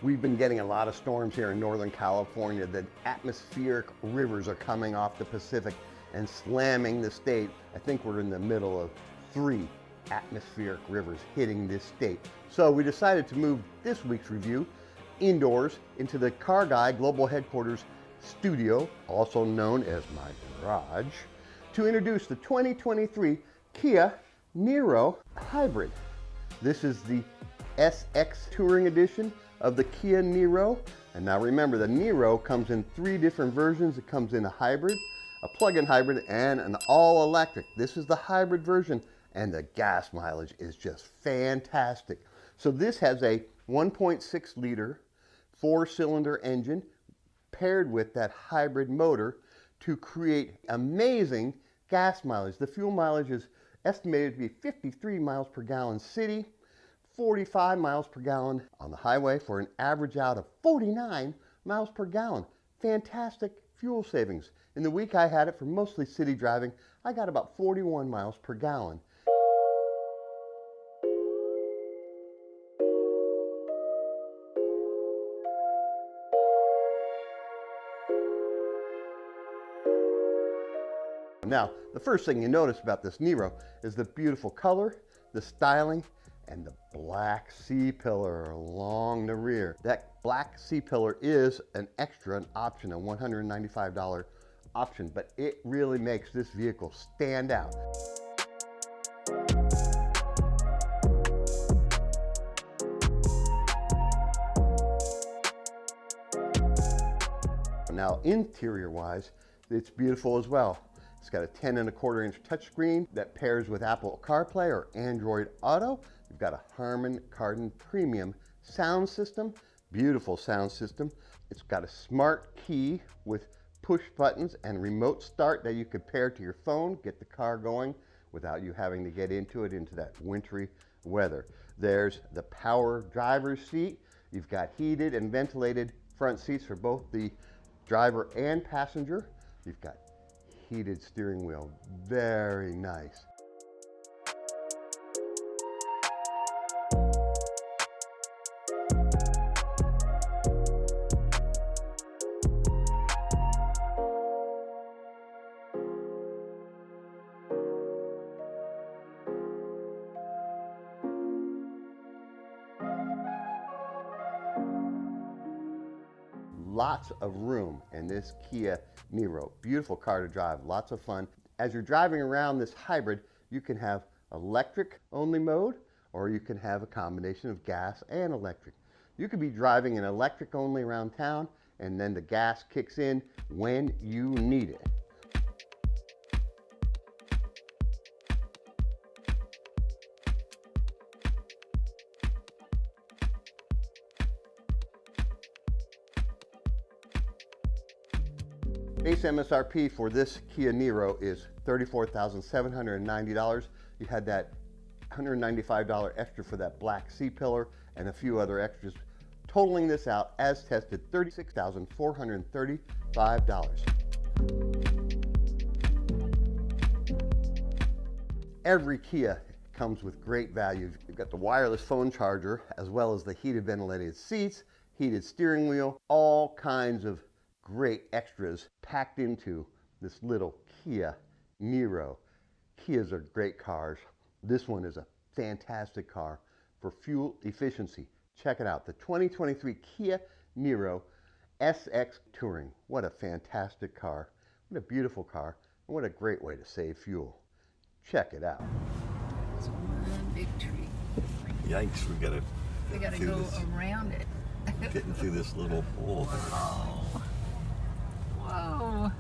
We've been getting a lot of storms here in Northern California. The atmospheric rivers are coming off the Pacific and slamming the state. I think we're in the middle of 3 atmospheric rivers hitting this state. So we decided to move this week's review indoors into the Carguy Global Headquarters studio, also known as my garage, to introduce the 2023 Kia Niro Hybrid. This is the SX Touring Edition of the Kia Niro. And now remember, the Niro comes in 3 different versions. It comes in a hybrid, a plug-in hybrid, and an all-electric. This is the hybrid version, and the gas mileage is just fantastic. So this has a 1.6 liter 4-cylinder engine paired with that hybrid motor to create amazing gas mileage. The fuel mileage is estimated to be 53 miles per gallon city, 45 miles per gallon on the highway, for an average out of 49 miles per gallon. Fantastic fuel savings. In the week I had it for mostly city driving, I got about 41 miles per gallon. Now, the first thing you notice about this Niro is the beautiful color, the styling, and the black C-pillar along the rear. That black C-pillar is an extra, an option, a $195 option, but it really makes this vehicle stand out. Now, interior-wise, it's beautiful as well. It's got a 10.25-inch touchscreen that pairs with Apple CarPlay or Android Auto. You've got a Harman Kardon Premium sound system, beautiful sound system. It's got a smart key with push buttons and remote start that you could pair to your phone, get the car going without you having to get into that wintry weather. There's the power driver's seat. You've got heated and ventilated front seats for both the driver and passenger. You've got heated steering wheel, very nice. Lots of room in this Kia Niro. Beautiful car to drive, lots of fun. As you're driving around this hybrid, you can have electric only mode, or you can have a combination of gas and electric. You could be driving an electric only around town, and then the gas kicks in when you need it. Base MSRP for this Kia Niro is $34,790. You had that $195 extra for that black C-pillar and a few other extras, totaling this out as tested $36,435. Every Kia comes with great value. You've got the wireless phone charger, as well as the heated ventilated seats, heated steering wheel, all kinds of great extras packed into this little Kia Niro. Kias are great cars. This one is a fantastic car for fuel efficiency. Check it out, the 2023 Kia Niro SX Touring. What a fantastic car. What a beautiful car. And what a great way to save fuel. Check it out. It's one big tree. Yikes, we gotta go around it. Getting through this little hole. Whoa. Whoa.